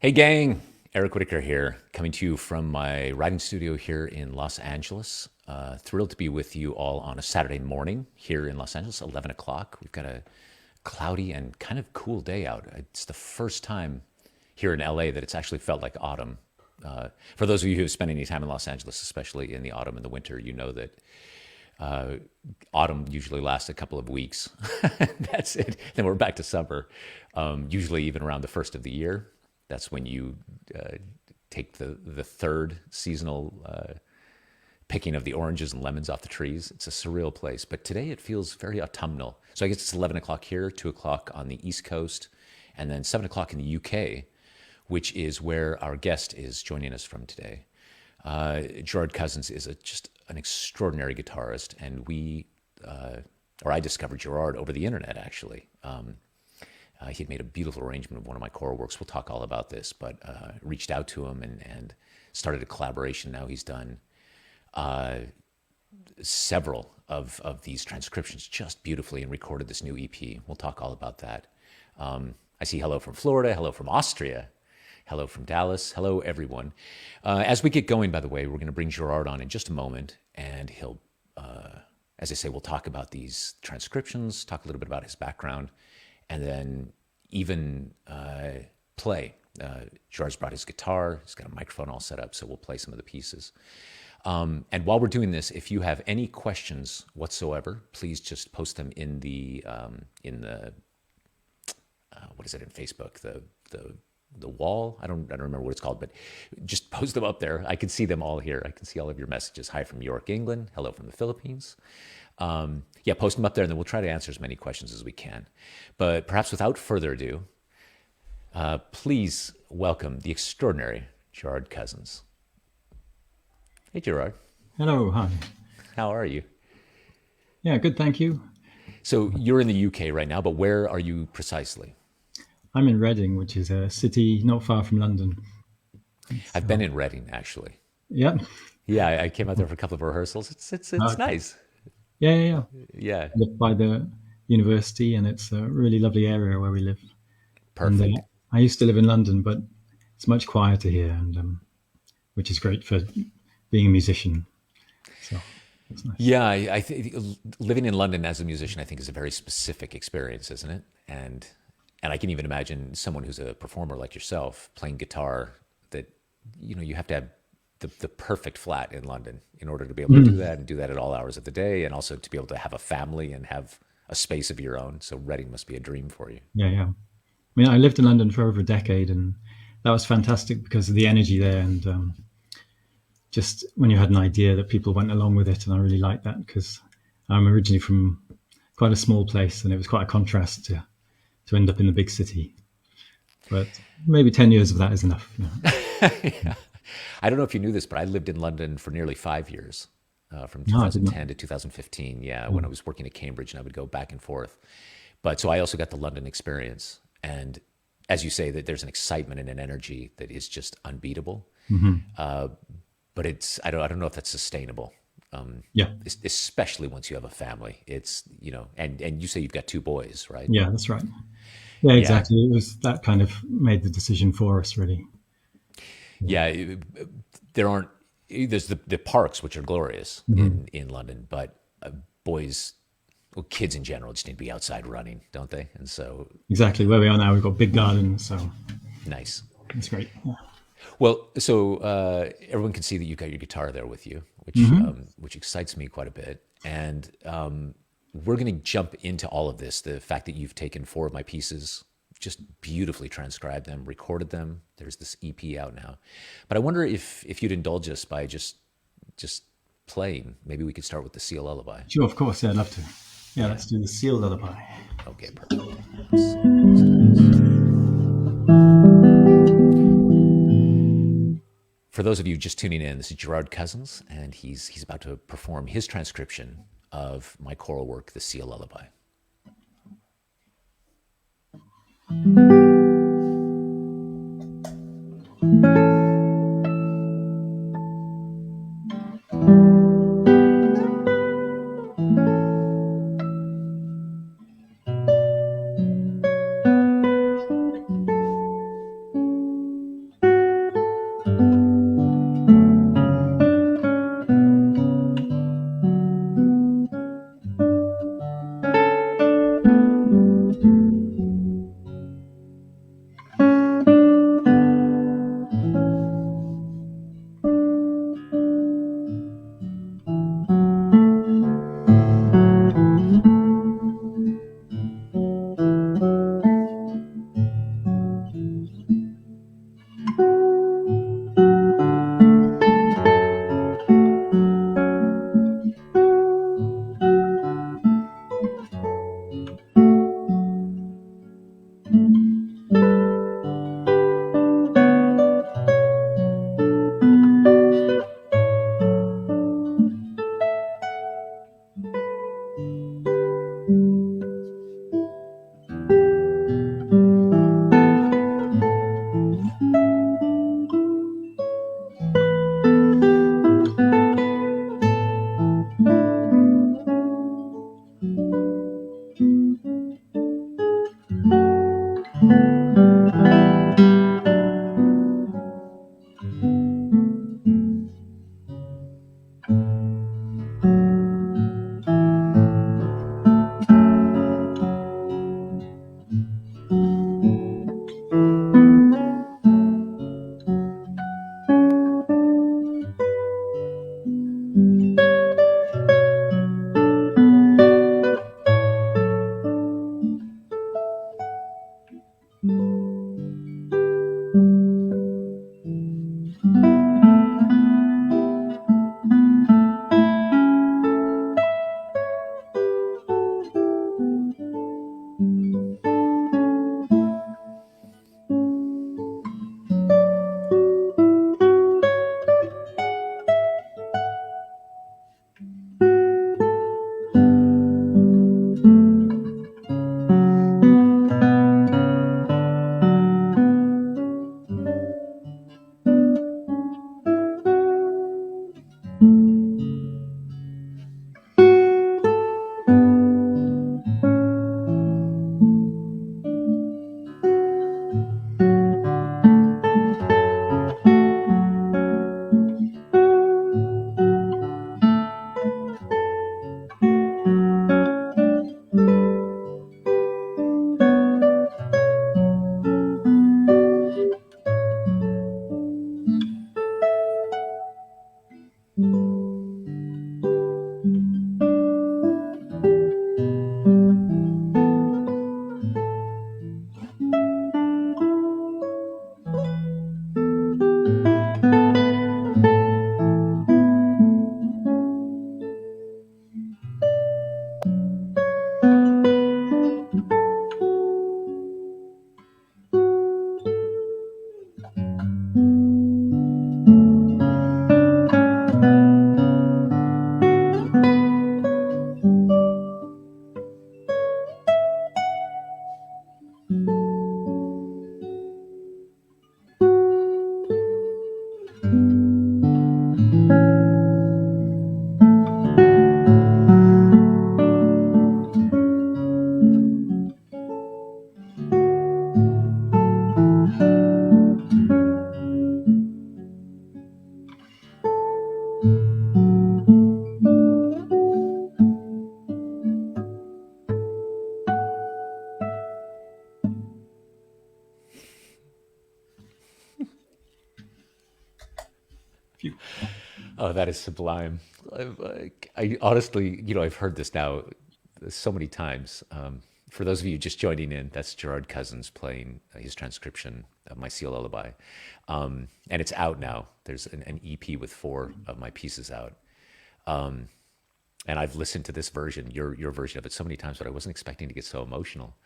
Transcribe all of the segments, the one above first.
Hey gang, Eric Whitacre here, coming to you from my writing studio here in Los Angeles. Thrilled to be with you all on a Saturday morning here in Los Angeles, 11 o'clock. We've got a cloudy and kind of cool day out. It's the first time here in LA that it's actually felt like autumn. For those of you who have spent any time in Los Angeles, especially in the autumn and the winter, you know that autumn usually lasts a couple of weeks. That's it. Then we're back to summer, usually even around the first of the year. That's when you take the third seasonal picking of the oranges and lemons off the trees. It's a surreal place. But today it feels very autumnal. So I guess it's 11 o'clock here, 2 o'clock on the East Coast, and then 7 o'clock in the UK, which is where our guest is joining us from today. Gerard Cousins is just an extraordinary guitarist, and I discovered Gerard over the internet, actually. He had made a beautiful arrangement of one of my choral works. We'll talk all about this, but reached out to him and started a collaboration. Now he's done several of these transcriptions just beautifully and recorded this new EP. We'll talk all about that. I see hello from Florida, hello from Austria, hello from Dallas, hello everyone. As we get going, by the way, we're going to bring Gerard on in just a moment, and he'll, as I say, we'll talk about these transcriptions, talk a little bit about his background, and then even play. Gerard's brought his guitar. He's got a microphone all set up, so we'll play some of the pieces. And while we're doing this, if you have any questions whatsoever, please just post them in the what is it in Facebook? The wall. I don't remember what it's called, but just post them up there. I can see them all here. I can see all of your messages. Hi from York, England. Hello from the Philippines. Post them up there, and then we'll try to answer as many questions as we can. But perhaps without further ado, please welcome the extraordinary Gerard Cousins. Hey, Gerard. Hello, hi. How are you? Yeah, good, thank you. So you're in the UK right now, but where are you precisely? I'm in Reading, which is a city not far from London. I've been in Reading, actually. Yeah. Yeah, I came out there for a couple of rehearsals. It's Okay. nice. Yeah. Yeah, I live by the university, and it's a really lovely area where we live. And perfect. I used to live in London, but it's much quieter here, and which is great for being a musician. So it's nice. Yeah, I think living in London as a musician, I think, is a very specific experience, isn't it? And I can even imagine someone who's a performer like yourself playing guitar. That you have to have the perfect flat in London in order to be able to do that, and do that at all hours of the day, and also to be able to have a family and have a space of your own. So Reading must be a dream for you. Yeah. I mean, I lived in London for over a decade, and that was fantastic because of the energy there, and just when you had an idea that people went along with it. And I really liked that because I'm originally from quite a small place, and it was quite a contrast to end up in the big city. But maybe 10 years of that is enough. Yeah. I don't know if you knew this, but I lived in London for nearly 5 years, from No, I did not. 2010 to 2015. Yeah, when I was working at Cambridge, and I would go back and forth. But so I also got the London experience. And as you say, that there's an excitement and an energy that is just unbeatable. But I don't know if that's sustainable. Yeah. Especially once you have a family. It's, and you say you've got two boys, right? Yeah, that's right. Yeah, Yeah. exactly. It was that kind of made the decision for us, really. Yeah. There's the parks, which are glorious in London, but boys, well, kids in general just need to be outside running, don't they? And so, Exactly. Where we are now, we've got big gardens, so nice. it's great. Yeah. Well, so everyone can see that you've got your guitar there with you, which excites me quite a bit. And we're going to jump into all of this. The fact that you've taken 4 of my pieces, just beautifully transcribed them, recorded them. There's this EP out now. But I wonder if you'd indulge us by just playing. Maybe we could start with the Seal Lullaby. Sure, of course. Yeah, I'd love to. Yeah, let's do the Seal Lullaby. Okay, perfect. For those of you just tuning in, this is Gerard Cousins, and he's about to perform his transcription of my choral work, The Seal Lullaby. Phew. Oh, that is sublime. I honestly, I've heard this now so many times. For those of you just joining in, that's Gerard Cousins playing his transcription of my Seal Lullaby. And it's out now. There's an EP with 4 of my pieces out. And I've listened to this version, your version of it, so many times, but I wasn't expecting to get so emotional.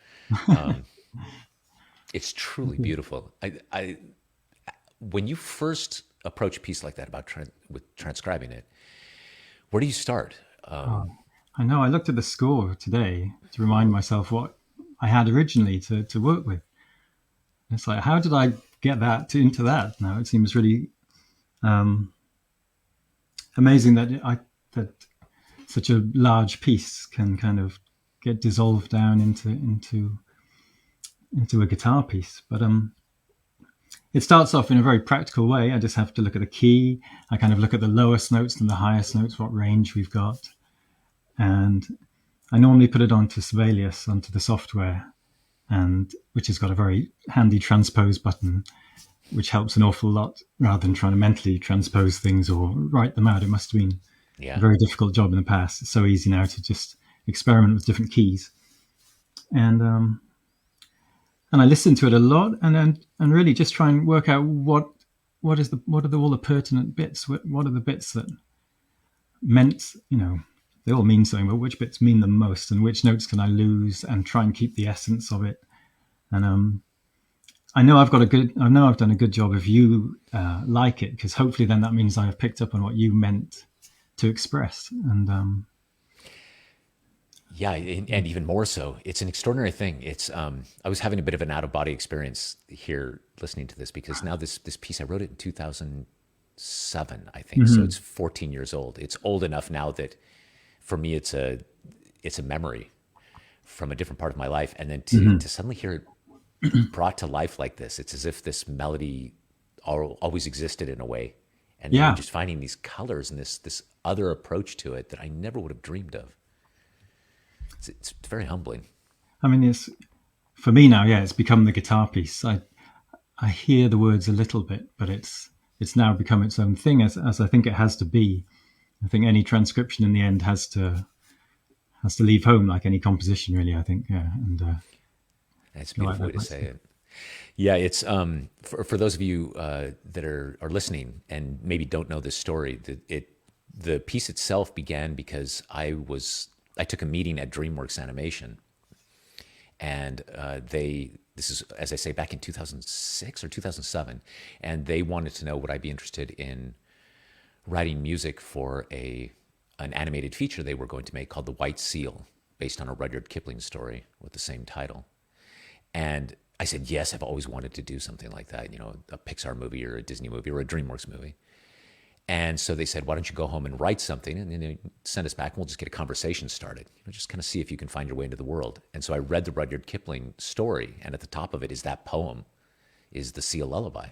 It's truly beautiful. When you first approach a piece like that about with transcribing it, where do you start? I know. I looked at the score today to remind myself what I had originally to work with. It's like, how did I get into that? Now it seems really amazing that such a large piece can kind of get dissolved down into a guitar piece. But it starts off in a very practical way. I just have to look at the key. I kind of look at the lowest notes and the highest notes, what range we've got. And I normally put it onto Sibelius, onto the software, and which has got a very handy transpose button, which helps an awful lot rather than trying to mentally transpose things or write them out. It must have been a very difficult job in the past. It's so easy now to just experiment with different keys. And I listen to it a lot, and really just try and work out what are all the pertinent bits. What are the bits that meant, they all mean something, but which bits mean the most, and which notes can I lose, and try and keep the essence of it. And I know I've done a good job if you like it, because hopefully then that means I have picked up on what you meant to express. And yeah, and even more so, it's an extraordinary thing. It's I was having a bit of an out of body experience here listening to this, because now this piece, I wrote it in 2007, I think. So it's 14 years old. It's old enough now that for me it's a memory from a different part of my life, and then to suddenly hear it brought to life like this. It's as if this melody always existed in a way, and then you're Yeah, just finding these colors and this other approach to it that I never would have dreamed of. It's very humbling. I mean, it's for me now. Yeah, it's become the guitar piece. I hear the words a little bit, but it's now become its own thing, as I think it has to be. I think any transcription in the end has to leave home, like any composition, really. I think, yeah, and That's a I like beautiful way that to say much. it. Yeah, it's for those of you that are listening and maybe don't know this story. The piece itself began because I took a meeting at DreamWorks Animation, and they this is, as I say, back in 2006 or 2007, and they wanted to know would I be interested in writing music for an animated feature they were going to make called The White Seal, based on a Rudyard Kipling story with the same title. And I said, yes, I've always wanted to do something like that, a Pixar movie or a Disney movie or a DreamWorks movie. And so they said, why don't you go home and write something and then they send us back and we'll just get a conversation started. Just kind of see if you can find your way into the world. And so I read the Rudyard Kipling story, and at the top of it is that poem, is the Seal Lullaby.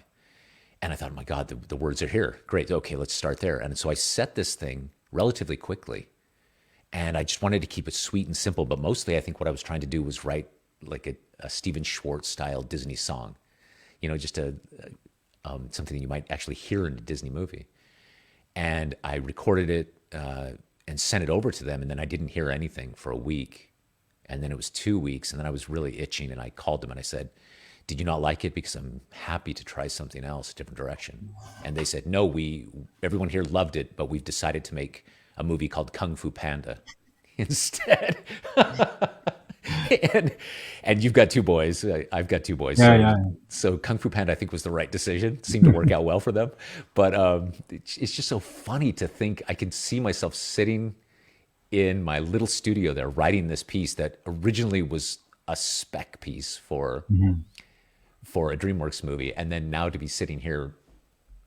And I thought, oh my God, the words are here. Great. Okay, let's start there. And so I set this thing relatively quickly. And I just wanted to keep it sweet and simple. But mostly, I think what I was trying to do was write like a Stephen Schwartz style Disney song, just something that you might actually hear in a Disney movie. And I recorded it and sent it over to them. And then I didn't hear anything for a week. And then it was 2 weeks. And then I was really itching. And I called them and I said, did you not like it? Because I'm happy to try something else, a different direction. And they said, no, everyone here loved it, but we've decided to make a movie called Kung Fu Panda instead. and and you've got two boys. I've got two boys. Yeah, So yeah, so Kung Fu Panda, I think, was the right decision. It seemed to work out well for them. But it's just so funny to think I could see myself sitting in my little studio there writing this piece that originally was a spec piece for a DreamWorks movie, and then now to be sitting here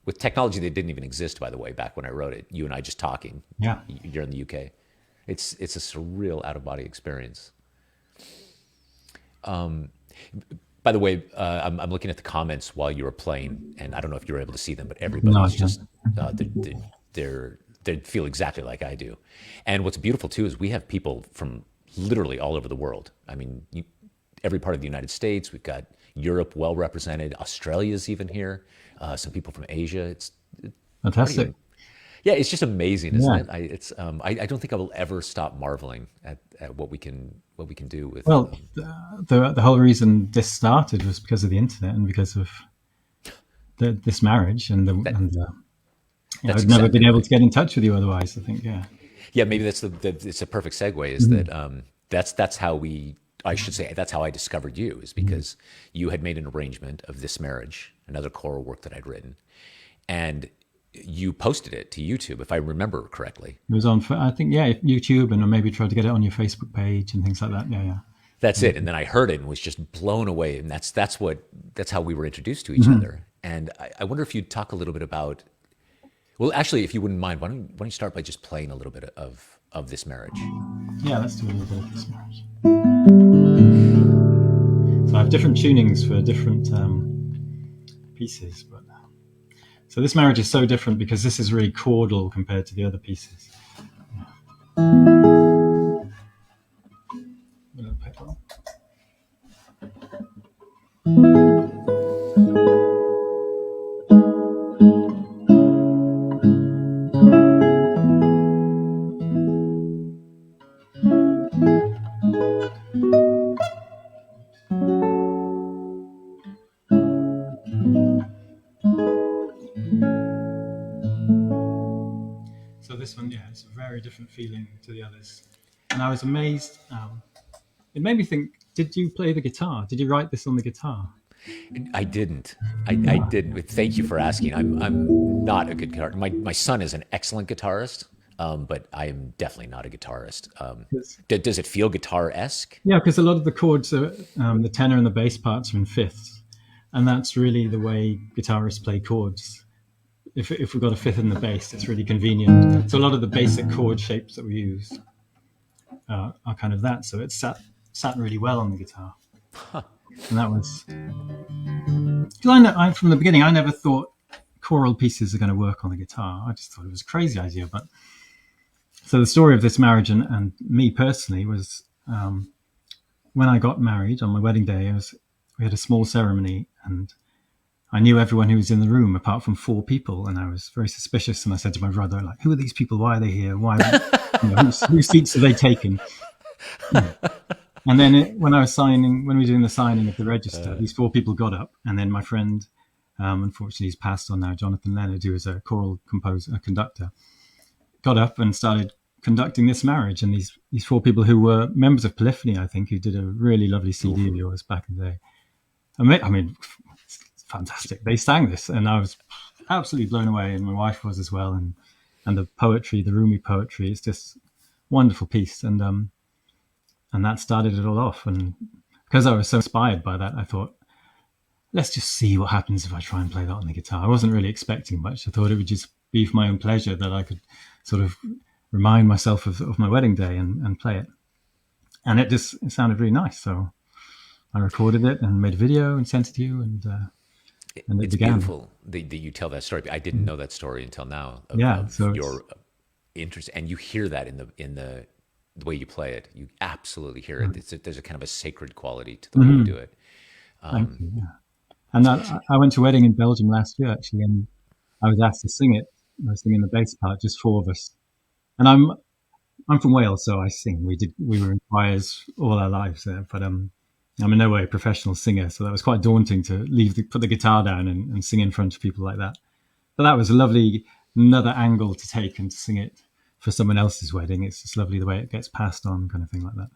with technology that didn't even exist, by the way, back when I wrote it. You and I just talking. yeah. You're in the UK. It's a surreal out of body experience. By the way, I'm looking at the comments while you were playing, and I don't know if you're able to see them, but No, I everybody's can't. just they feel exactly like I do. And what's beautiful too is we have people from literally all over the world. I mean, every part of the United States. We've got Europe well represented. Australia's even here. Some people from Asia. It's pretty. Fantastic. Yeah, it's just amazing, isn't Yeah. it? I don't think I will ever stop marveling at what we can do with. Well, the whole reason this started was because of the internet and because of this marriage, and That. That's I'd never exactly been able right. to get in touch with you otherwise. I think, yeah. Yeah, maybe it's a perfect segue. Is that that's how I should say that's how I discovered you, is because you had made an arrangement of this marriage, another choral work that I'd written, and you posted it to YouTube, if I remember correctly. It was on, I think, yeah, YouTube, and maybe tried to get it on your Facebook page and things like that. Yeah, yeah. That's it. And then I heard it and was just blown away. And that's how we were introduced to each other. And I wonder if you'd talk a little bit about. Well, actually, if you wouldn't mind, why don't you start by just playing a little bit of this marriage? Yeah, let's do a little bit of this marriage. So I have different tunings for different pieces, but so this marriage is so different because this is really chordal compared to the other pieces. So this one, yeah, it's a very different feeling to the others. And I was amazed. It made me think, did you play the guitar? Did you write this on the guitar? I didn't. I didn't. Thank you for asking. I'm not a good guitarist. My son is an excellent guitarist, but I am definitely not a guitarist. 'Cause- Does it feel guitar-esque? Yeah, because a lot of the chords are the tenor and the bass parts are in fifths, and that's really the way guitarists play chords. If we've got a fifth in the bass, it's really convenient. So a lot of the basic chord shapes that we use are kind of that. So it sat really well on the guitar. and that was because I from the beginning I never thought choral pieces are going to work on the guitar. I just thought it was a crazy idea. But so the story of this marriage and me personally was when I got married on my wedding day. We had a small ceremony, and I knew everyone who was in the room apart from 4 people, and I was very suspicious. And I said to my brother, like, "Who are these people? Why are they here? Why? Whose seats are they taking?" And then when we were doing the signing of the register, these 4 people got up, and then my friend, unfortunately, he's passed on now, Jonathan Leonard, who is a choral composer, a conductor, got up and started conducting this marriage. And these 4 people who were members of Polyphony, I think, who did a really lovely CD of yours back in the day. I mean, it's fantastic. They sang this, and I was absolutely blown away, and my wife was as well. And the poetry, the Rumi poetry, it's just wonderful piece. And that started it all off. And because I was so inspired by that, I thought, let's just see what happens if I try and play that on the guitar. I wasn't really expecting much. I thought it would just be for my own pleasure, that I could sort of remind myself of my wedding day and play it. And it sounded really nice. So I recorded it and made a video and sent it to you, and it It's began. beautiful that you tell that story. I didn't know that story until now Yeah, so of your interest, and you hear that in the way you play it. You absolutely hear it. There's a kind of a sacred quality to the way you do it. thank you. Yeah. And I went to a wedding in Belgium last year, actually, and I was asked to sing it. I was singing the bass part, just 4 of us. And I'm from Wales, so I sing. We were in choirs all our lives there, but I'm in no way a professional singer, so that was quite daunting to put the guitar down and sing in front of people like that. But that was a lovely another angle to take, and to sing it for someone else's wedding. It's just lovely the way it gets passed on, kind of thing like that.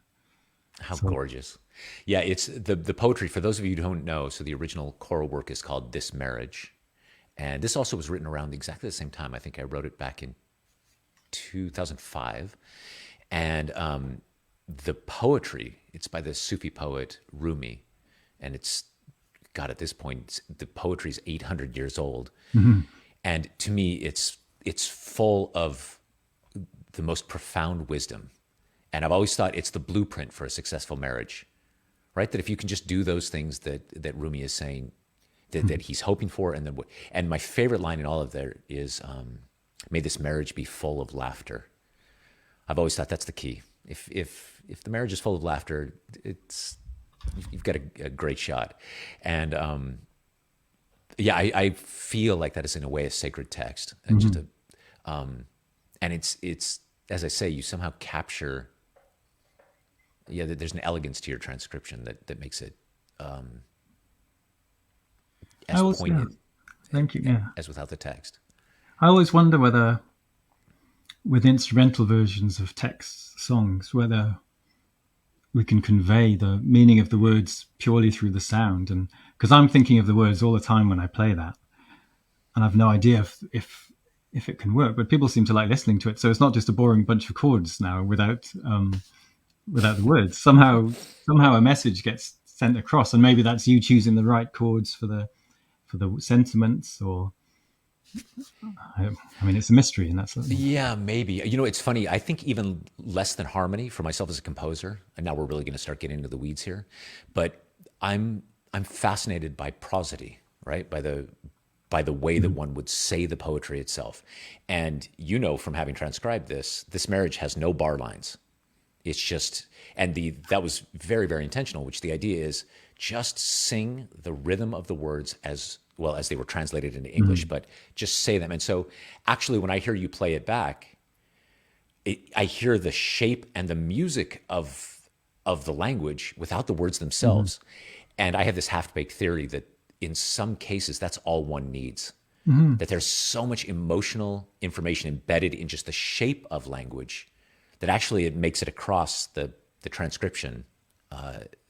How So gorgeous. Yeah, it's the poetry, for those of you who don't know, so the original choral work is called This Marriage. And this also was written around exactly the same time. I think I wrote it back in 2005. And the poetry, it's by the Sufi poet Rumi. And it's, God, at this point, the poetry is 800 years old. And to me, it's full of the most profound wisdom. And I've always thought it's the blueprint for a successful marriage, right? That if you can just do those things that Rumi is saying, that he's hoping for, and my favorite line in all of there is, "May this marriage be full of laughter." I've always thought that's the key. If the marriage is full of laughter, you've got a great shot. And yeah, I feel like that is in a way a sacred text, and just and it's as I say, you somehow capture. Yeah, there's an elegance to your transcription that makes it as poignant. Thank you. Yeah, as without the text. I always wonder whether with instrumental versions of text songs, whether we can convey the meaning of the words purely through the sound. And because I'm thinking of the words all the time when I play that, and I've no idea if it can work, but people seem to like listening to it. So it's not just a boring bunch of chords now without the words. Somehow a message gets sent across, and maybe that's you choosing the right chords for the sentiments, or I mean, it's a mystery, and that's Yeah, maybe. It's funny. I think even less than harmony for myself as a composer, and now we're really going to start getting into the weeds here, but I'm fascinated by prosody, right? By the way that one would say the poetry itself. And from having transcribed this marriage has no bar lines. It's just, and that was very, very intentional, which the idea is just sing the rhythm of the words as well as they were translated into English, but just say them. And so actually, when I hear you play it back, I hear the shape and the music of the language without the words themselves. And I have this half-baked theory that in some cases, that's all one needs. That there's so much emotional information embedded in just the shape of language that actually it makes it across the transcription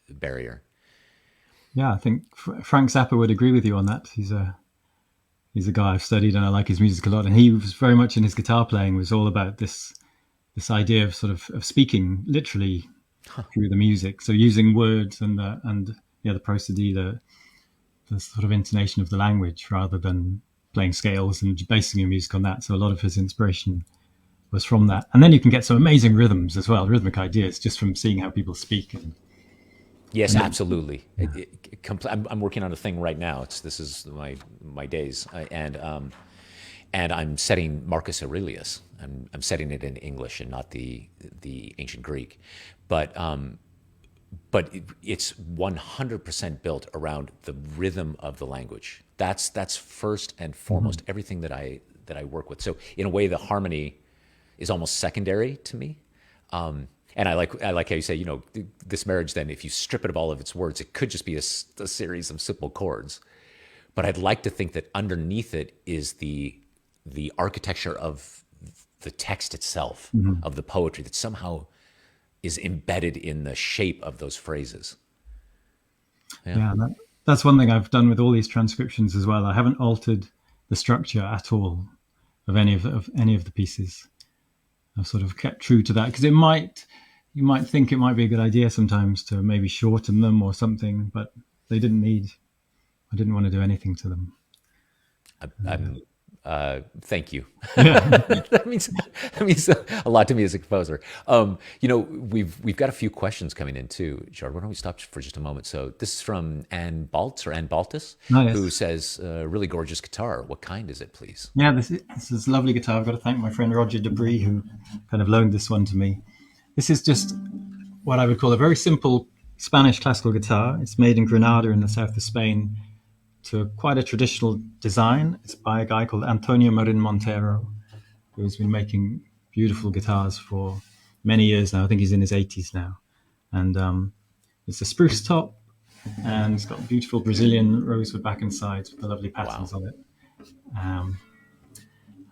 barrier. Yeah, I think Frank Zappa would agree with you on that. He's a guy I've studied, and I like his music a lot. And he was very much in his guitar playing was all about this idea of sort of speaking literally through the music. So using words and the prosody, the sort of intonation of the language, rather than playing scales and basing your music on that. So a lot of his inspiration was from that. And then you can get some amazing rhythms as well, rhythmic ideas, just from seeing how people speak. Yes, And absolutely. I'm working on a thing right now. This is my days, and I'm setting Marcus Aurelius. I'm setting it in English and not the ancient Greek, but it's 100% built around the rhythm of the language. That's first and foremost everything that I work with. So in a way, the harmony is almost secondary to me. And I like how you say, this marriage. Then, if you strip it of all of its words, it could just be a series of simple chords. But I'd like to think that underneath it is the architecture of the text itself, of the poetry that somehow is embedded in the shape of those phrases. Yeah. yeah, that's one thing I've done with all these transcriptions as well. I haven't altered the structure at all of any of the pieces. I've sort of kept true to that because you might think it might be a good idea sometimes to maybe shorten them or something, but they didn't need. I didn't want to do anything to them. I'm thank you. Yeah. that means a lot to me as a composer. We've got a few questions coming in too, Gerard. Why don't we stop for just a moment? So this is from Ann Baltz or Ann Baltus, who Nice. says, "Really gorgeous guitar. What kind is it, please?" Yeah, this is a lovely guitar. I've got to thank my friend Roger Debris who kind of loaned this one to me. This is just what I would call a very simple Spanish classical guitar. It's made in Granada in the south of Spain to quite a traditional design. It's by a guy called Antonio Marin Montero, who's been making beautiful guitars for many years now. I think he's in his 80s now. And it's a spruce top, and it's got beautiful Brazilian rosewood back and sides with the lovely patterns Wow. on it. Um,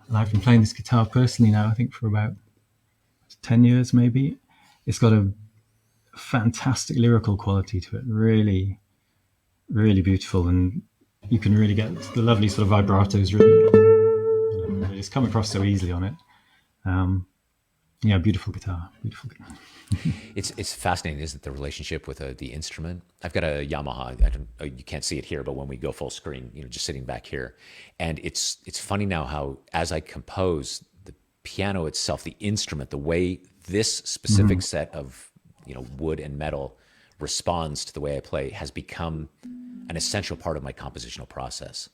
and I've been playing this guitar personally now, I think for about 10 years maybe. It's got a fantastic lyrical quality to it, really, really beautiful. And you can really get the lovely sort of vibratos, really. They just come across so easily on it. Um, yeah, beautiful guitar, beautiful guitar. It's fascinating, isn't it, the relationship with the instrument? I've got a Yamaha. You can't see it here, but when we go full screen, just sitting back here, and it's funny now how as I compose the piano itself, the instrument, the way this specific set of wood and metal responds to the way I play has become an essential part of my compositional process.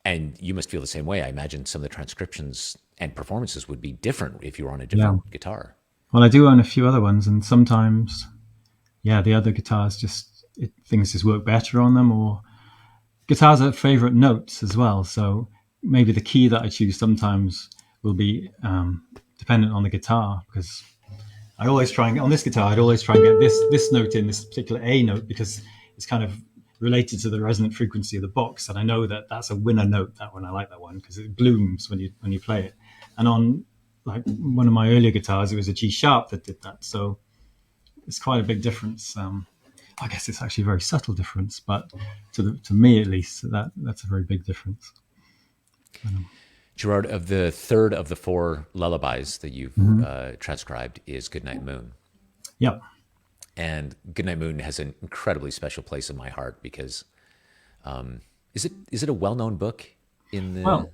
And you must feel the same way. I imagine some of the transcriptions and performances would be different if you were on a Yeah. different guitar. Well, I do own a few other ones, and sometimes, yeah, the other guitars things just work better on them, or guitars have favorite notes as well. So maybe the key that I choose sometimes will be dependent on the guitar, because I always try and get on this guitar. I'd always try and get this note in, this particular A note, because it's kind of related to the resonant frequency of the box, and I know that that's a winner note. That one, I like that one because it blooms when you play it. And on like one of my earlier guitars, it was a G sharp that did that. So it's quite a big difference. I guess it's actually a very subtle difference, but to me at least, that's a very big difference. Gerard, of the third of the four lullabies that you've transcribed is Goodnight Moon. Yeah. And Goodnight Moon has an incredibly special place in my heart because is it a well-known book in Well,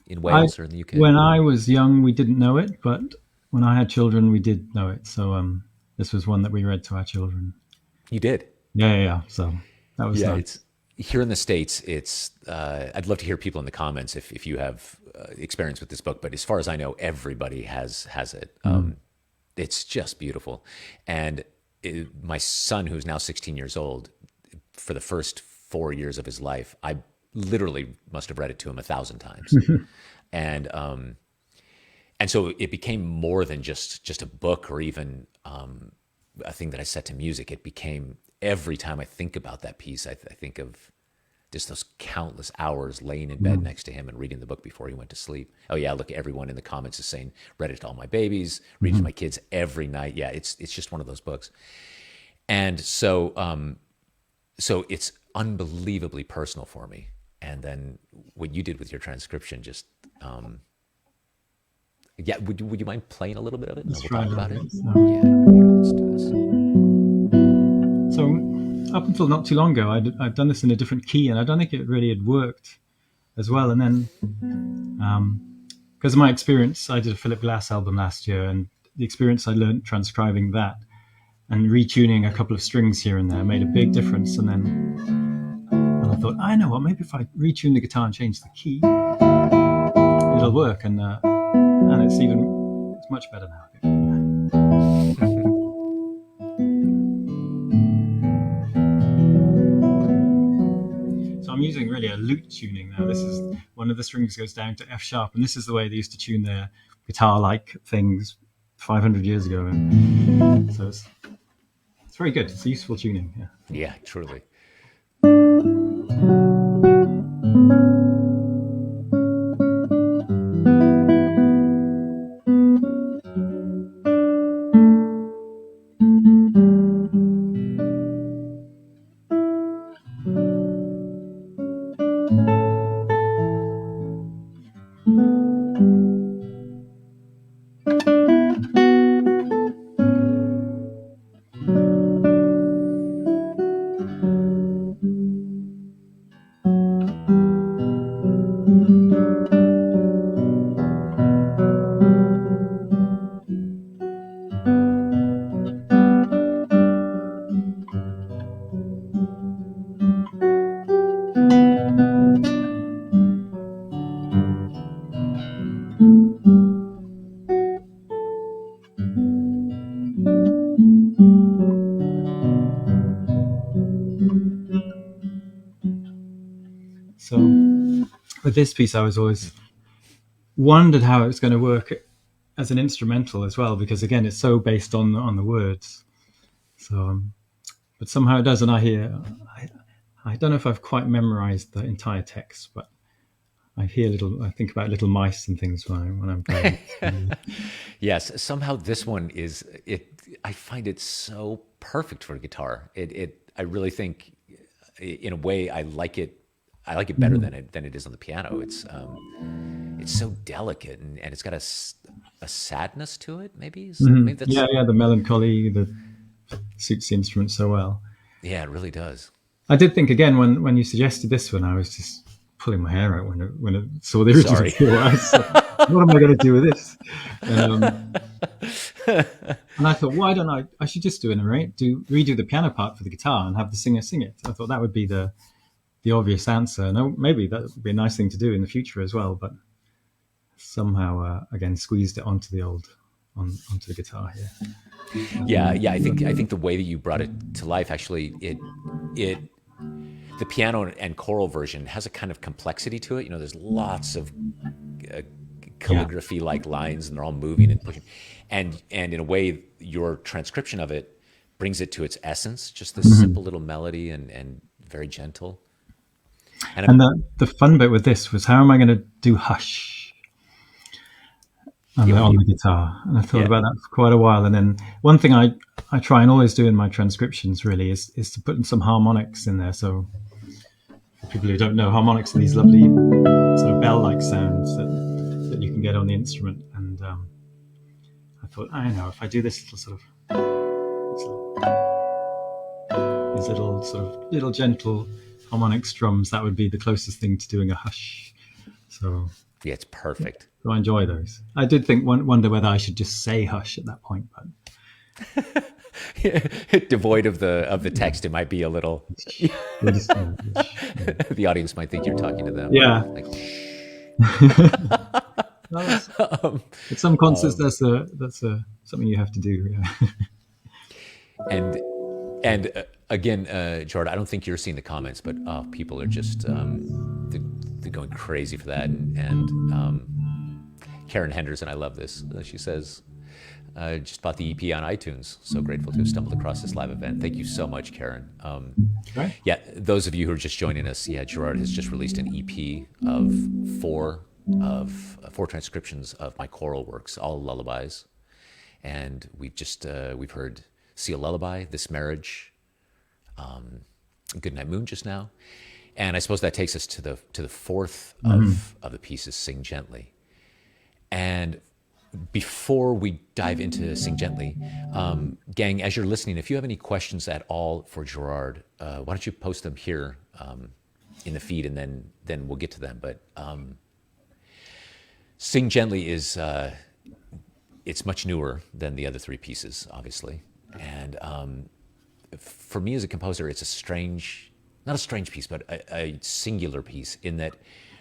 Wales or in the UK? when I was young, we didn't know it, but when I had children, we did know it. So this was one that we read to our children. You did. Yeah. So that was Yeah, nice. it's here in the States. It's I'd love to hear people in the comments if you have experience with this book. But as far as I know, everybody has it. It's just beautiful, and my son, who's now 16 years old, for the first 4 years of his life, I literally must have read it to him 1,000 times, and so it became more than just a book or even a thing that I set to music. It became every time I think about that piece, I think of just those countless hours laying in bed next to him and reading the book before he went to sleep. Oh yeah, look, everyone in the comments is saying, read it to all my babies, read it to my kids every night. Yeah, it's just one of those books. And so it's unbelievably personal for me. And then what you did with your transcription, just yeah, would you mind playing a little bit of it and Let's we'll try a talk little about it? bit. Yeah, here, let's do this. So up until not too long ago, I'd done this in a different key, and I don't think it really had worked as well. And then, because of my experience, I did a Philip Glass album last year, and the experience I learned transcribing that, and retuning a couple of strings here and there made a big difference. And I thought, I know what, maybe if I retune the guitar and change the key, it'll work. And it's much better now. So I'm using really a lute tuning now. This is one of the strings goes down to F sharp, and this is the way they used to tune their guitar-like things 500 years ago. And so it's very good. It's a useful tuning. Yeah. Yeah, truly. So with this piece, I was always wondered how it was going to work as an instrumental as well, because again, it's so based on the words. So, but somehow it does, and I don't know if I've quite memorized the entire text, but I think about little mice and things when I'm playing. Yes, somehow this one is it. I find it so perfect for guitar. I really think, in a way, I like it. I like it better than it is on the piano. It's so delicate, and it's got a sadness to it. Maybe that's Yeah, the melancholy that suits the instrument so well. Yeah, it really does. I did think again when you suggested this one, I was just pulling my hair out when it saw the original. I said, what am I going to do with this? And I thought, why don't I should just redo the piano part for the guitar and have the singer sing it. I thought that would be the obvious answer. No, maybe that would be a nice thing to do in the future as well. But somehow, again, squeezed it onto the guitar here. Yeah. I think the way that you brought it to life, actually, the piano and choral version has a kind of complexity to it. There's lots of calligraphy-like lines, and they're all moving and pushing. And in a way, your transcription of it brings it to its essence, just this simple little melody and very gentle. And the fun bit with this was, how am I going to do hush on the guitar? And I thought about that for quite a while. And then one thing I try and always do in my transcriptions really is to put in some harmonics in there. So for people who don't know, harmonics are these lovely sort of bell-like sounds that you can get on the instrument. And I thought, I know, if I do this these little gentle harmonic strums, that would be the closest thing to doing a hush. So yeah, it's perfect. So I enjoy those. I did wonder whether I should just say hush at that point, but devoid of the text, it might be a little. The audience might think you're talking to them. Yeah. At some concerts, that's something you have to do. Yeah. And again, Gerard, I don't think you're seeing the comments, but people are just they're going crazy for that. And Karen Henderson, I love this. She says, just bought the EP on iTunes. So grateful to have stumbled across this live event. Thank you so much, Karen. Right. Yeah, those of you who are just joining us, Gerard has just released an EP of four transcriptions of my choral works, all lullabies, and we've heard "See a Lullaby," "This Marriage," "Goodnight Moon" just now, and I suppose that takes us to the fourth of the pieces, "Sing Gently." And before we dive into "Sing Gently," gang, as you're listening, if you have any questions at all for Gerard, why don't you post them here in the feed, and then we'll get to them. But "Sing Gently" is it's much newer than the other three pieces, obviously. And for me as a composer, it's a strange, not a strange piece, but a singular piece in that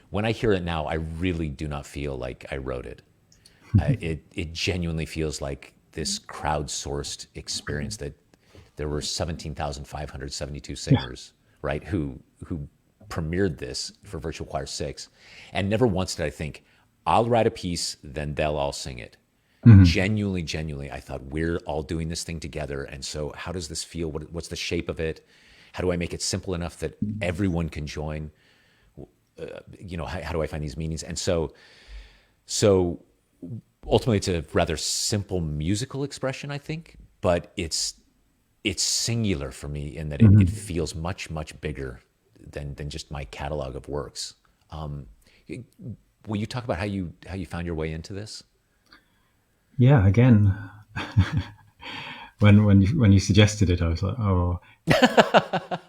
when I hear it now, I really do not feel like I wrote it. It genuinely feels like this crowdsourced experience that there were 17,572 Yeah. singers, right, who premiered this for Virtual Choir 6. And never once did I think, I'll write a piece, then they'll all sing it. Mhm. Genuinely, I thought, we're all doing this thing together. And so how does this feel? What's the shape of it? How do I make it simple enough that everyone can join? How do I find these meanings? And so ultimately, it's a rather simple musical expression, I think, but it's singular for me in that it Mhm. feels much bigger than just my catalog of works. Um, will you talk about how you found your way into this? Yeah. Again, when you suggested it, I was like, oh,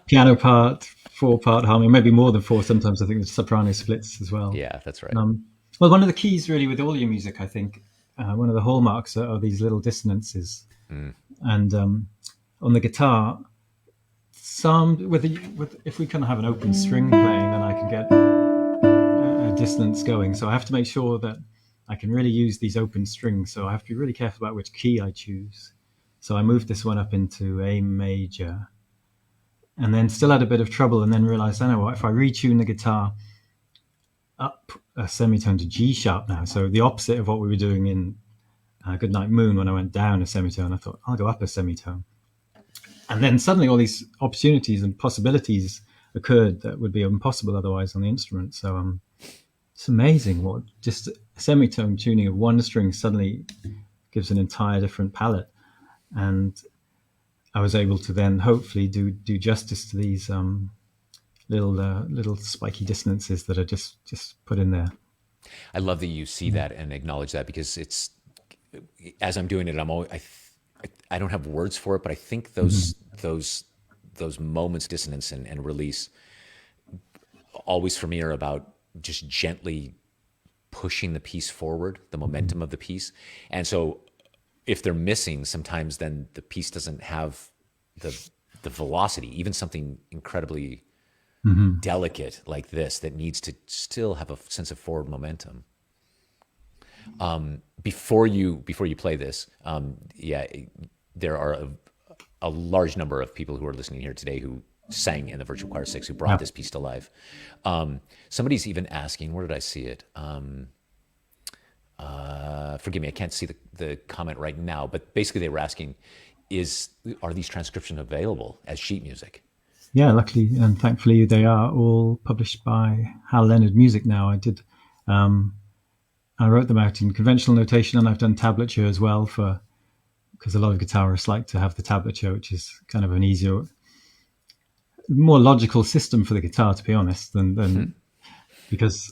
piano part, four part harmony, maybe more than four. Sometimes I think the soprano splits as well. Yeah, that's right. Well, one of the keys really with all your music, I think, one of the hallmarks are these little dissonances. Mm. And on the guitar, some with if we kind of have an open string playing, then I can get a dissonance going. So I have to make sure that I can really use these open strings. So I have to be really careful about which key I choose. So I moved this one up into A major, and then still had a bit of trouble, and then realized, I know what, if I retune the guitar up a semitone to G sharp now, so the opposite of what we were doing in Goodnight Moon when I went down a semitone, I thought, I'll go up a semitone. And then suddenly all these opportunities and possibilities occurred that would be impossible otherwise on the instrument. So it's amazing what just a semitone tuning of one string suddenly gives an entire different palette. And I was able to then hopefully do justice to these little spiky dissonances that are just put in there. I love that you see that and acknowledge that, because it's, as I'm doing it, I'm always, I don't have words for it, but I think Mhm. those moments, dissonance and release, always for me are about just gently pushing the piece forward, the momentum of the piece. And so if they're missing, sometimes then the piece doesn't have the the velocity, even something incredibly Mhm. delicate like this that needs to still have a sense of forward momentum. Before you play this, yeah, there are a large number of people who are listening here today who sang in the Virtual Choir 6, who brought Yeah. this piece to life. Somebody's even asking, where did I see it? Forgive me, I can't see the comment right now, but basically they were asking, are these transcriptions available as sheet music? Yeah, luckily and thankfully they are all published by Hal Leonard Music now. Um, I wrote them out in conventional notation, and I've done tablature as well for because a lot of guitarists like to have the tablature, which is kind of an easier, more logical system for the guitar, to be honest, than because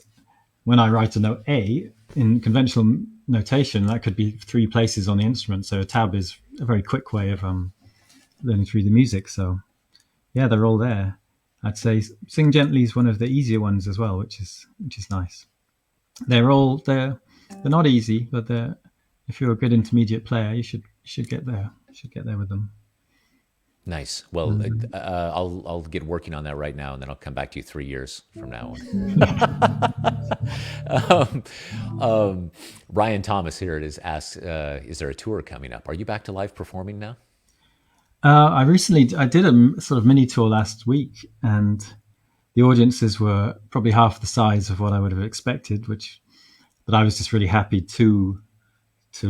when I write a note A in conventional notation, that could be three places on the instrument. So a tab is a very quick way of learning through the music. So yeah, they're all there. I'd say Sing Gently is one of the easier ones as well, which is nice. They're not easy, but they're if you're a good intermediate player, you should get there. You should get there with them. Nice. Well, And, I'll get working on that right now, and then I'll come back to you 3 years from now. um, Ryan Thomas here it is asks, is there a tour coming up? Are you back to live performing now? I did a sort of mini tour last week, and the audiences were probably half the size of what I would have expected. But I was just really happy to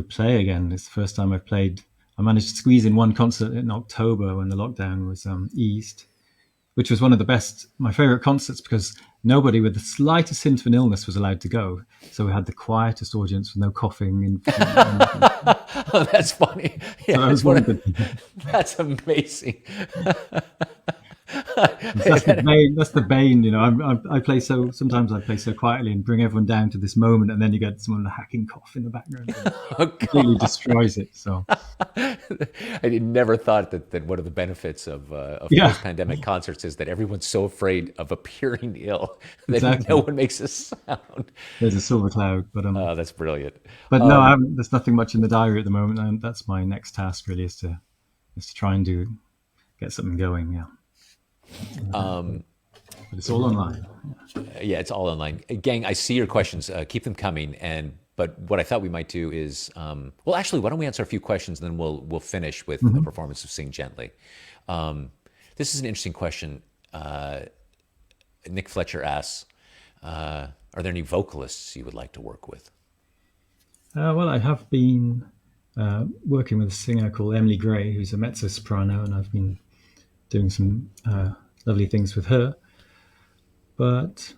play again. It's the first time I've played. I managed to squeeze in one concert in October when the lockdown was eased, which was one of my favorite concerts because nobody with the slightest hint of an illness was allowed to go. So we had the quietest audience with no coughing or anything. Oh, that's funny. So Yeah, that was it's one one of, good thing. that's amazing. That's the bane, I play so sometimes I play so quietly and bring everyone down to this moment, and then you get someone hacking cough in the background and Oh, completely God. destroys it. So I never thought that one of the benefits of yeah, post-pandemic concerts is that everyone's so afraid of appearing ill that no exactly. one makes a sound. There's a silver cloud, Oh, that's brilliant. but no, I haven't, there's nothing much in the diary at the moment, and that's my next task really is to is to try and get something going. Yeah, but it's all online. Yeah, it's all online. Gang, I see your questions. Keep them coming. But what I thought we might do is, well, actually, why don't we answer a few questions, and then we'll finish with a performance of "Sing Gently." This is an interesting question. Nick Fletcher asks, "Are there any vocalists you would like to work with?" Well, I have been working with a singer called Emily Gray, who's a mezzo soprano, and I've been doing some lovely things with her. But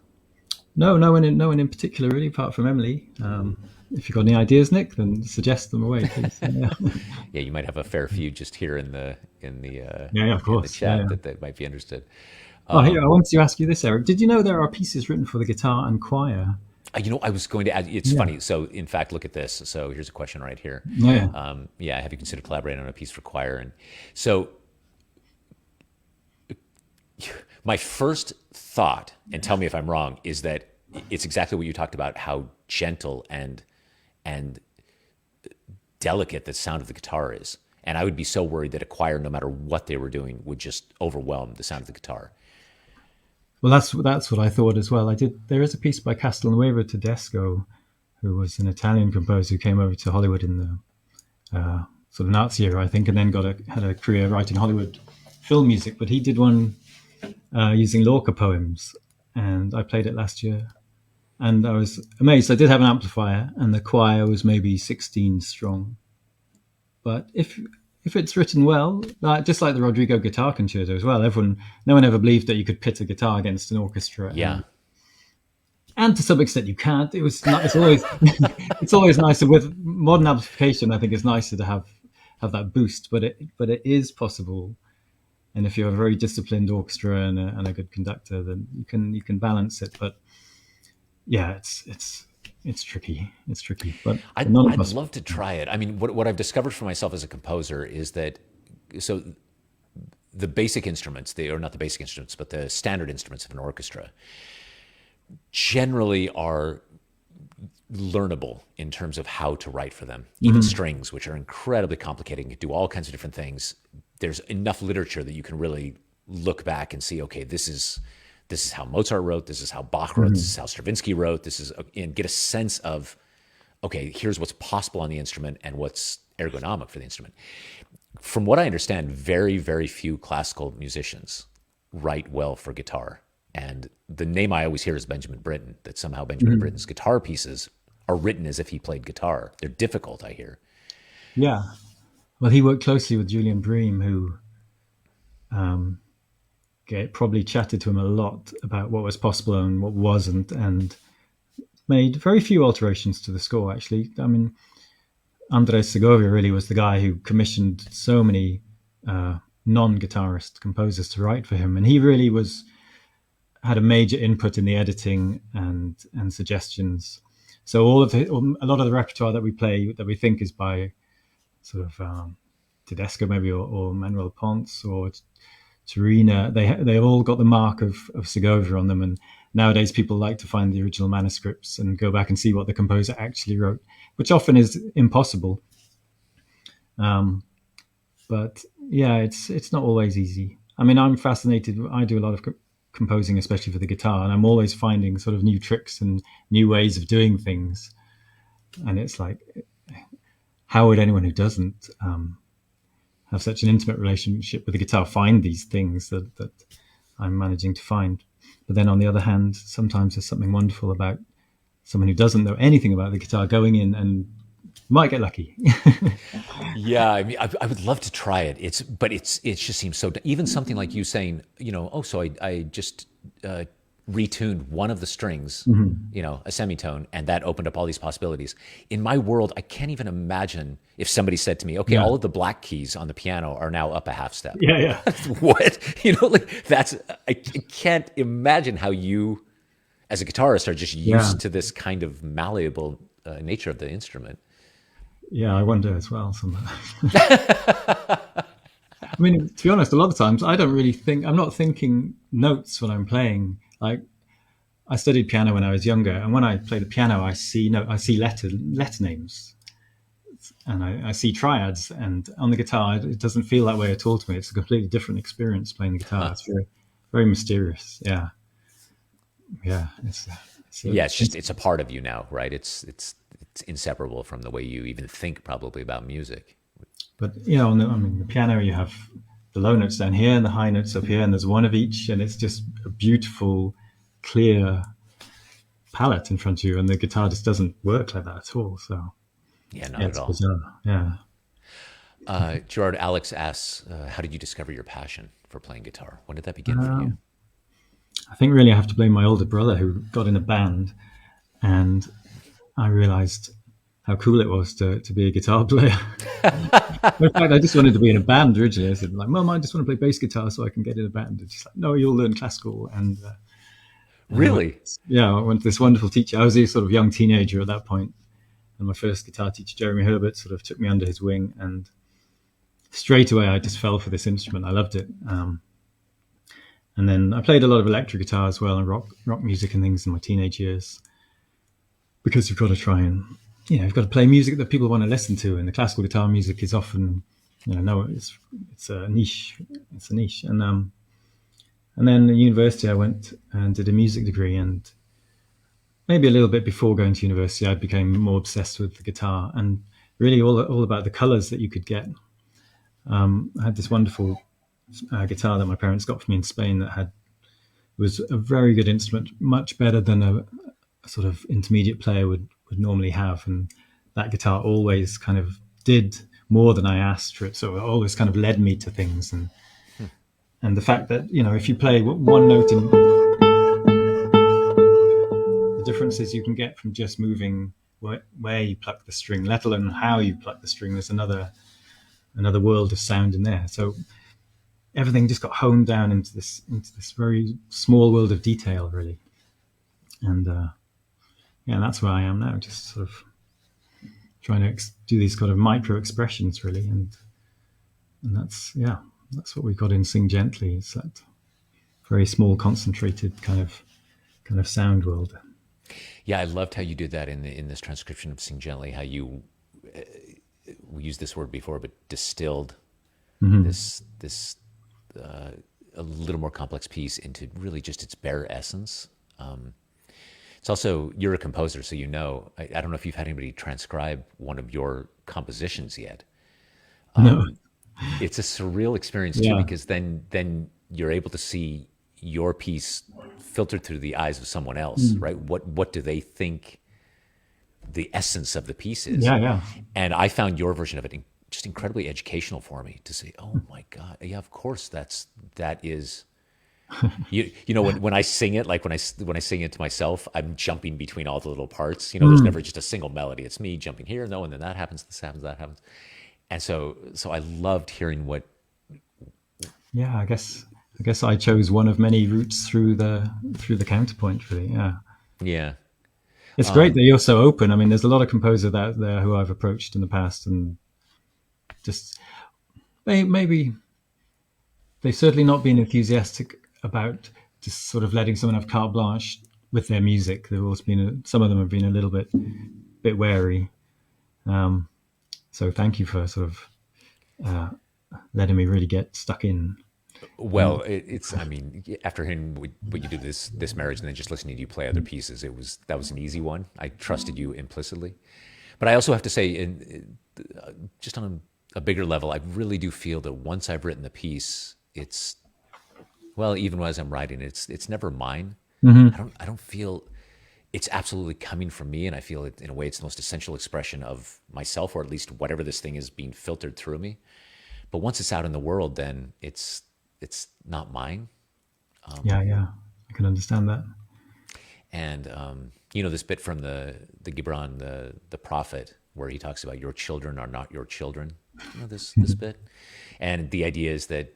no one in particular, really, apart from Emily. If you've got any ideas, Nick, then suggest them away, please. Yeah, Yeah, you might have a fair few just here in the yeah, of in the course. Yeah, chat yeah. that might be interested. Oh, here, I wanted to ask you this, Eric. Did you know there are pieces written for the guitar and choir? I was going to add. It's Yeah, funny. So, in fact, look at this. So, here's a question right here. yeah, Yeah, have you considered collaborating on a piece for choir? And so, my first thought, and tell me if I'm wrong, is that it's exactly what you talked about: how gentle and delicate the sound of the guitar is. And I would be so worried that a choir, no matter what they were doing, would just overwhelm the sound of the guitar. well, that's what I thought as well. I did. There is a piece by Castelnuovo Tedesco, who was an Italian composer who came over to Hollywood in the sort of Nazi era, I think, and then had a career writing Hollywood film music. But he did one using Lorca poems, and I played it last year, and I was amazed. I did have an amplifier, and the choir was maybe 16 strong. But if it's written well, just like the Rodrigo guitar concerto as well, no one ever believed that you could pit a guitar against an orchestra, Yeah. and to some extent you can't. It was not, it's always it's always nicer with modern amplification. I think it's nicer to have that boost, but it is possible. And if you have a very disciplined orchestra and a good conductor, then you can balance it. But yeah, it's tricky. It's tricky, but not I'd impossible. love to try it. I mean, what I've discovered for myself as a composer is that so the basic instruments, or not the basic instruments, but the standard instruments of an orchestra generally are learnable in terms of how to write for them. Even strings, which are incredibly complicated and can do all kinds of different things. There's enough literature that you can really look back and see, okay, this is how Mozart wrote, this is how Bach wrote, this is how Stravinsky wrote, and get a sense of, okay, here's what's possible on the instrument and what's ergonomic for the instrument. From what I understand, very, very few classical musicians write well for guitar. And the name I always hear is Benjamin Britten, that somehow Benjamin Britten's guitar pieces are written as if he played guitar. They're difficult, I hear. Yeah. Well, he worked closely with Julian Bream, who probably chatted to him a lot about what was possible and what wasn't, and made very few alterations to the score, actually. I mean, Andres Segovia really was the guy who commissioned so many non-guitarist composers to write for him, and he really had a major input in the editing and suggestions. So a lot of the repertoire that we play, that we think is by sort of Tedesco maybe, or Manuel Ponce or Torina, they've all got the mark of Segovia on them. And nowadays people like to find the original manuscripts and go back and see what the composer actually wrote, which often is impossible. But yeah, it's not always easy. I mean, I'm fascinated. I do a lot of composing, especially for the guitar, and I'm always finding sort of new tricks and new ways of doing things. And it's like, how would anyone who doesn't have such an intimate relationship with the guitar find these things that I'm managing to find? But then on the other hand, sometimes there's something wonderful about someone who doesn't know anything about the guitar going in and might get lucky. Yeah, I mean, I would love to try it. It just seems so. Even something like you saying, so I just retuned one of the strings, a semitone, and that opened up all these possibilities. In my world, I can't even imagine if somebody said to me, okay, all of the black keys on the piano are now up a half step. Yeah. What? I can't imagine how you, as a guitarist, are just used to this kind of malleable nature of the instrument. Yeah, I wonder as well sometimes. I mean, to be honest, a lot of times I'm not thinking notes when I'm playing. Like, I studied piano when I was younger, and when I play the piano, I see letter names, and I see triads. And on the guitar, it doesn't feel that way at all to me. It's a completely different experience playing the guitar. It's very, very mysterious. Yeah, yeah. Yeah, it's a part of you now, right? It's inseparable from the way you even think probably about music. but you know, the piano, you have the low notes down here and the high notes up here, and there's one of each, and it's just a beautiful, clear palette in front of you. And the guitar just doesn't work like that at all. So Yeah, not yeah, at it's all. bizarre. Yeah. Gerard, Alex asks, how did you discover your passion for playing guitar? When did that begin for you? I think really I have to blame my older brother who got in a band, and I realized how cool it was to be a guitar player. In fact, I just wanted to be in a band originally. I said, like, Mum, I just want to play bass guitar so I can get in a band. And she's like, no, you'll learn classical. And I went, Really? yeah, I went to this wonderful teacher. I was a sort of young teenager at that point, and my first guitar teacher, Jeremy Herbert, sort of took me under his wing, and straight away I just fell for this instrument. I loved it. And then I played a lot of electric guitar as well, and rock music and things in my teenage years, because you've got to try and, you've got to play music that people want to listen to. And the classical guitar music is often, no, it's a niche. It's a niche. And then at university I went and did a music degree, and maybe a little bit before going to university I became more obsessed with the guitar, and really all about the colors that you could get. I had this wonderful guitar that my parents got for me in Spain that was a very good instrument, much better than a sort of intermediate player would normally have. And that guitar always kind of did more than I asked for it. So it always kind of led me to things. And the fact that, if you play one note, in the differences you can get from just moving where you pluck the string, let alone how you pluck the string. There's another world of sound in there. So everything just got honed down into this very small world of detail, really. And that's where I am now, just sort of trying to do these kind of micro expressions, really. And that's what we got in Sing Gently. It's that very small, concentrated kind of sound world. Yeah, I loved how you did that in this transcription of Sing Gently. How you we used this word before, but distilled this a little more complex piece into really just its bare essence. It's also, you're a composer, so I don't know if you've had anybody transcribe one of your compositions yet. No. It's a surreal experience too, Yeah. because then you're able to see your piece filtered through the eyes of someone else, right? What do they think the essence of the piece is? Yeah. And I found your version of it just incredibly educational for me to say, oh my God, yeah, of course that is. When I sing it, like when I sing it to myself, I'm jumping between all the little parts. There's never just a single melody. It's me jumping here, no, and then that happens, this happens, that happens. And so I loved hearing what. Yeah, I guess I chose one of many routes through the counterpoint, really. Yeah. Yeah. It's great that you're so open. I mean, there's a lot of composers out there who I've approached in the past, and just maybe they've certainly not been enthusiastic about just sort of letting someone have carte blanche with their music. There have also been some of them have been a little bit wary. So thank you for sort of letting me really get stuck in. Well, I mean, after hearing what you did this marriage, and then just listening to you play other pieces, that was an easy one. I trusted you implicitly, but I also have to say, just on a bigger level, I really do feel that once I've written the piece, even as I'm writing it, it's never mine. I don't feel it's absolutely coming from me, and I feel it in a way it's the most essential expression of myself, or at least whatever this thing is being filtered through me. But once it's out in the world, then it's not mine. Yeah, I can understand that. And this bit from the Gibran, the prophet, where he talks about your children are not your children. This bit, and the idea is that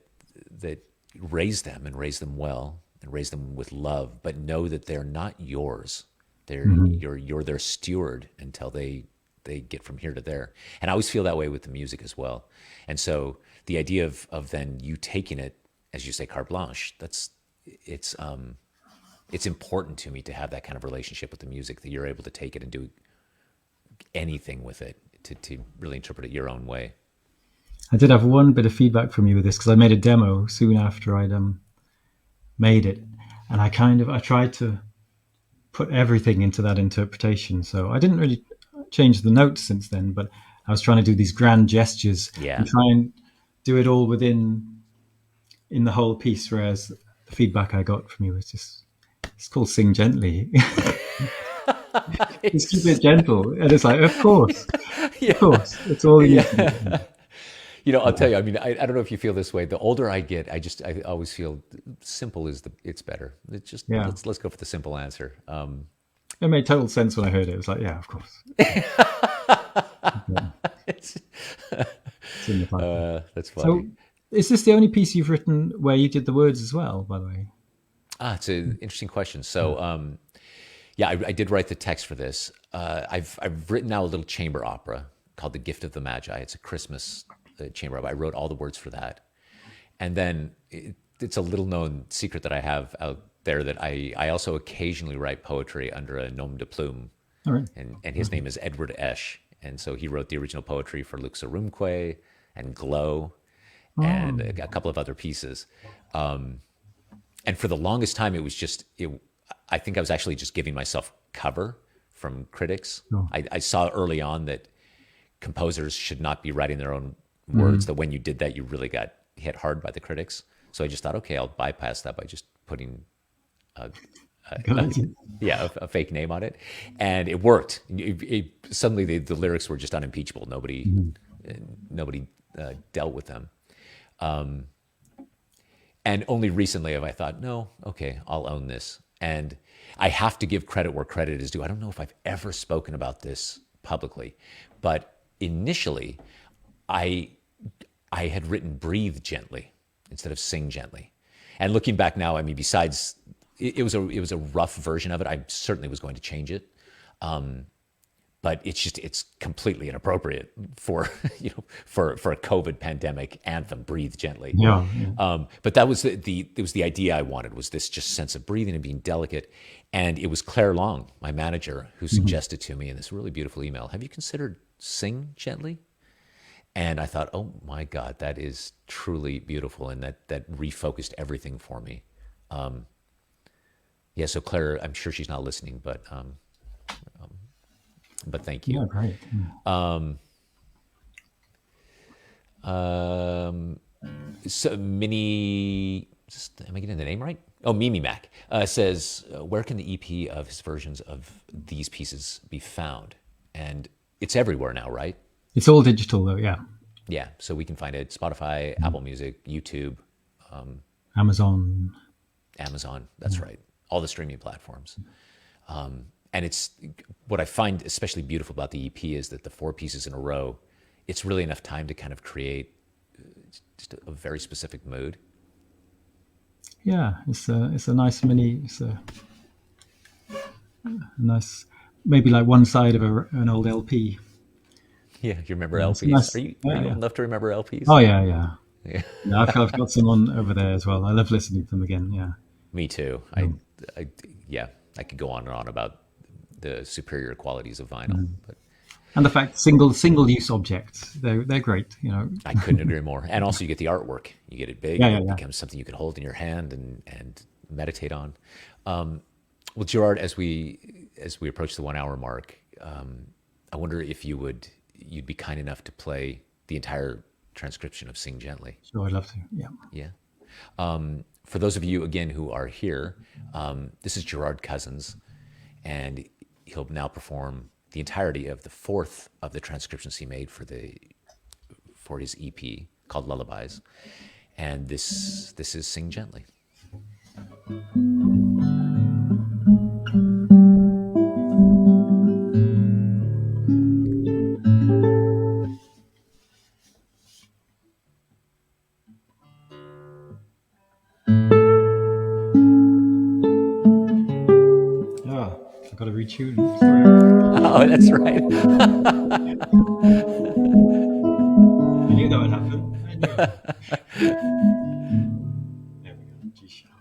raise them and raise them well and raise them with love, but know that they're not yours. You're their steward until they get from here to there. And I always feel that way with the music as well. And so the idea of then you taking it, as you say, carte blanche, it's important to me to have that kind of relationship with the music, that you're able to take it and do anything with it. to really interpret it your own way. I did have one bit of feedback from you with this because I made a demo soon after I'd made it, and I tried to put everything into that interpretation. So I didn't really change the notes since then, but I was trying to do these grand gestures Yeah. and try and do it all within in the whole piece. Whereas the feedback I got from you was just, it's called Sing Gently. Just keep it gentle, and it's like, of Yeah. course, it's all you need to do. Yeah. I'll tell you. I mean, I don't know if you feel this way. The older I get, I always feel simple is it's better. It's just Yeah, let's go for the simple answer. it made total sense when I heard it. It was like, yeah, of course, yeah, It's, it's in the title. that's funny. So, is this the only piece you've written where you did the words as well? By the way, It's an interesting question. So, yeah, I did write the text for this. I've written now a little chamber opera called "The Gift of the Magi." It's a Christmas chamber opera. I wrote all the words for that, and then it's a little known secret that I have out there that I also occasionally write poetry under a nom de plume, all right. and his name is Edward Esch, and so he wrote the original poetry for Luxarumque and Glow, and a couple of other pieces. And for the longest time, it was just I think I was actually just giving myself cover from critics. Sure. I saw early on that composers should not be writing their own words. That when you did that, you really got hit hard by the critics. So I just thought, okay, I'll bypass that by just putting a fake name on it, and it worked. Suddenly, the lyrics were just unimpeachable. Nobody dealt with them. And only recently have I thought, no, okay, I'll own this. And I have to give credit where credit is due. I don't know if I've ever spoken about this publicly, but initially, I had written "Breathe Gently" instead of "Sing Gently." And looking back now, I mean, besides it was a rough version of it. I certainly was going to change it, but it's completely inappropriate for for a COVID pandemic anthem. "Breathe Gently." Yeah, But that was it was the idea I wanted, was this just sense of breathing and being delicate. And it was Claire Long, my manager, who suggested to me in this really beautiful email, "Have you considered Sing Gently?" And I thought, oh my God, that is truly beautiful, and that refocused everything for me. Yeah, so Claire, I'm sure she's not listening, but thank you. yeah, great. So Minnie, am I getting the name right? Oh, Mimi Mac says, where can the EP of his versions of these pieces be found? And it's everywhere now, right? It's all digital though. Yeah, Yeah, so we can find it Spotify, Apple Music, YouTube, Amazon. Amazon. That's right. All the streaming platforms. And it's what I find especially beautiful about the EP is that the 4 pieces in a row, it's really enough time to kind of create just a very specific mood. Yeah, it's a nice mini. It's a nice, maybe like one side of an old LP. Yeah, you remember It's LPs? nice. Are you Yeah, old yeah. enough to remember LPs? Oh yeah, yeah. Yeah. Yeah, I've got some on over there as well. I love listening to them again. Yeah. Me too. I yeah, I could go on and on about the superior qualities of vinyl, but And the fact single use objects, they're great. I couldn't agree more. And also, you get the artwork. You get it big, Yeah, and yeah, it yeah. becomes something you can hold in your hand and meditate on. Well, Gerard, as we approach the 1 hour mark, I wonder if you'd be kind enough to play the entire transcription of "Sing Gently." So I'd love to. Yeah. Yeah. For those of you again who are here, this is Gerard Cousins, and he'll now perform the entirety of the 4th of the transcriptions he made for his EP called Lullabies, and this is "Sing Gently." Oh, I've got to retune. Sorry, Oh, that's right. I knew that would happen. I knew it. There we go. G sharp.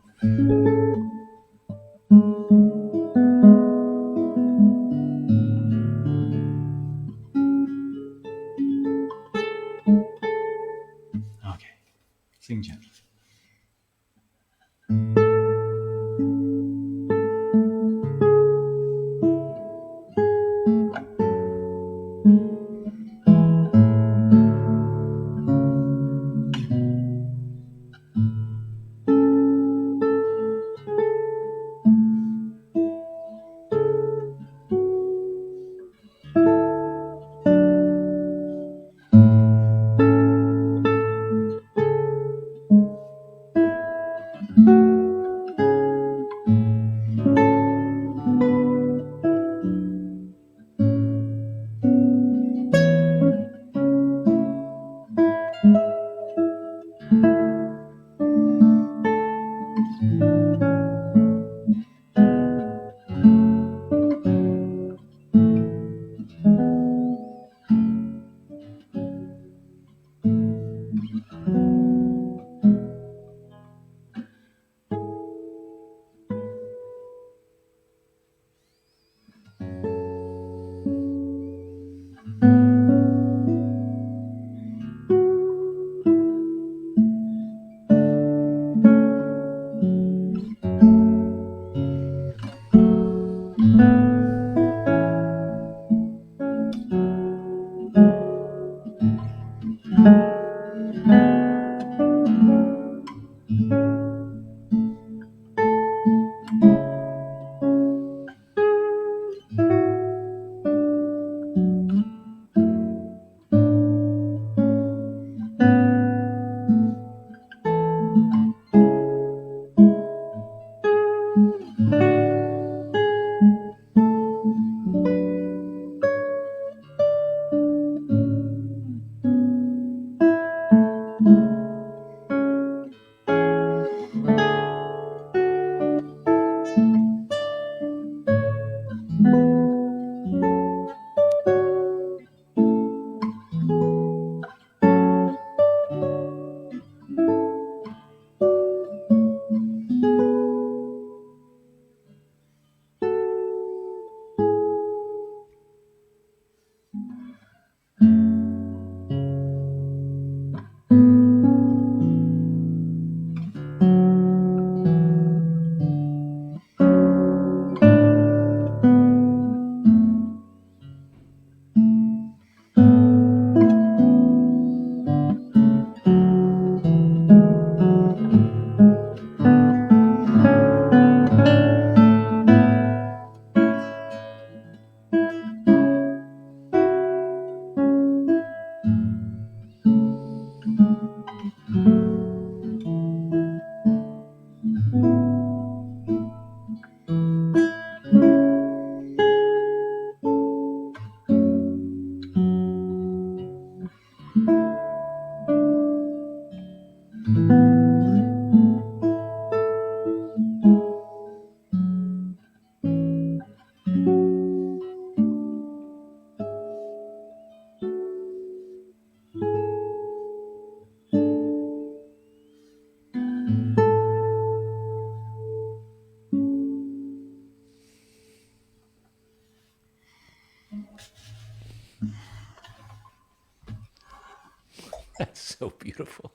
That's so beautiful.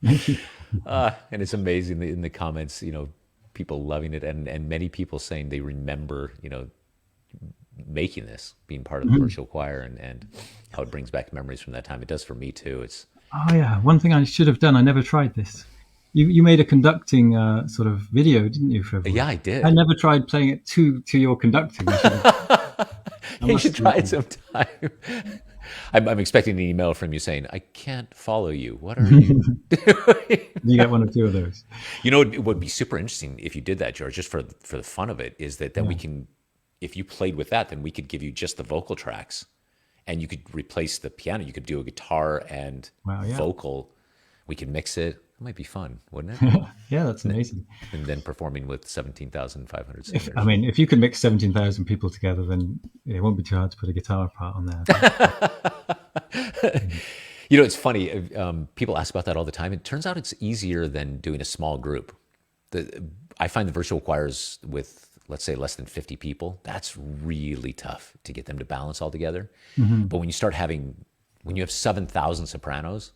Thank you. And it's amazing in the comments, people loving it, and many people saying they remember, making this, being part of the virtual choir, and how it brings back memories from that time. It does for me too. It's Oh yeah, one thing I should have done. I never tried this. You made a conducting sort of video, didn't you, for yeah, everyone? I I did. never tried playing it to your conducting. I should have. I You must should do try it that. sometime. I'm expecting an email from you saying, "I can't follow you. What are you doing?" You get one or two of those. It would be super interesting if you did that, George, just for the fun of it. Is that then we Yeah. can, if you played with that, then we could give you just the vocal tracks, and you could replace the piano. You could do a guitar and Wow. Yeah. vocal. We can mix it. It might be fun, wouldn't it? Yeah, that's amazing. And then performing with 17,500 If I singers. mean, if you can mix 17,000 people together, then it won't be too hard to put a guitar part on there, I think. It's funny. People ask about that all the time. It turns out it's easier than doing a small group. I find the virtual choirs with, let's say, less than 50 people, that's really tough to get them to balance all together. But when you have 7,000 sopranos,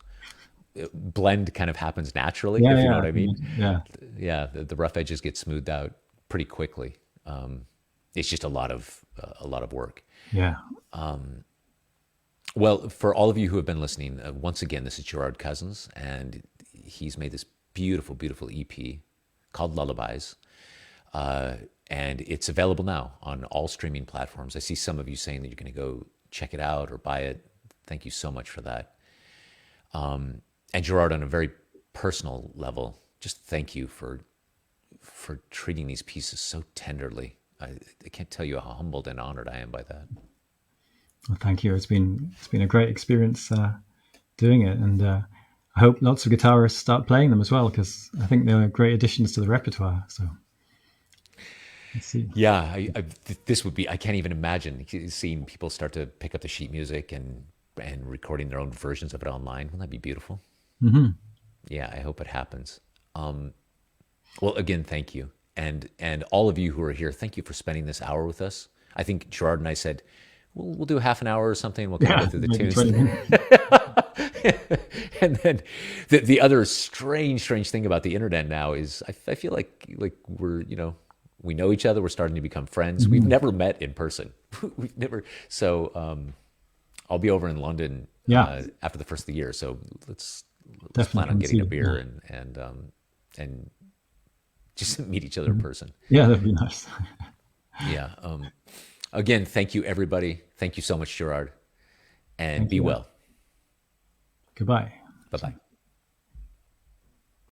blend kind of happens naturally, Yeah, if you know yeah, what I mean. yeah, Yeah, the rough edges get smoothed out pretty quickly. It's just a lot of work. yeah. Well, for all of you who have been listening, once again, this is Gerard Cousins, and he's made this beautiful, beautiful EP called Lullabies, and it's available now on all streaming platforms. I see some of you saying that you're going to go check it out or buy it. Thank you so much for that. And Gerard, on a very personal level, just thank you for treating these pieces so tenderly. I can't tell you how humbled and honored I am by that. Well, thank you. It's been a great experience doing it, and I hope lots of guitarists start playing them as well, because I think they're great additions to the repertoire. So let's see. Yeah, this would be, I can't even imagine seeing people start to pick up the sheet music and recording their own versions of it online. Wouldn't that be beautiful? Yeah, I hope it happens. Well, again, thank you. And all of you who are here, thank you for spending this hour with us. I think Gerard and I said, we'll do half an hour or something. We'll kind of Yeah, go through the maybe tunes. 20 minutes. And then the other strange thing about the internet now is I feel like we're, we know each other. We're starting to become friends. We've never met in person. We've never. So I'll be over in London Yeah, after the first of the year. So let's definitely plan on come getting see a you. beer Yeah. and just meet each other in person. Yeah, that'd be nice. Yeah. Again, thank you, everybody. Thank you so much, Gerard. And Thank be you. well. Goodbye. Bye bye.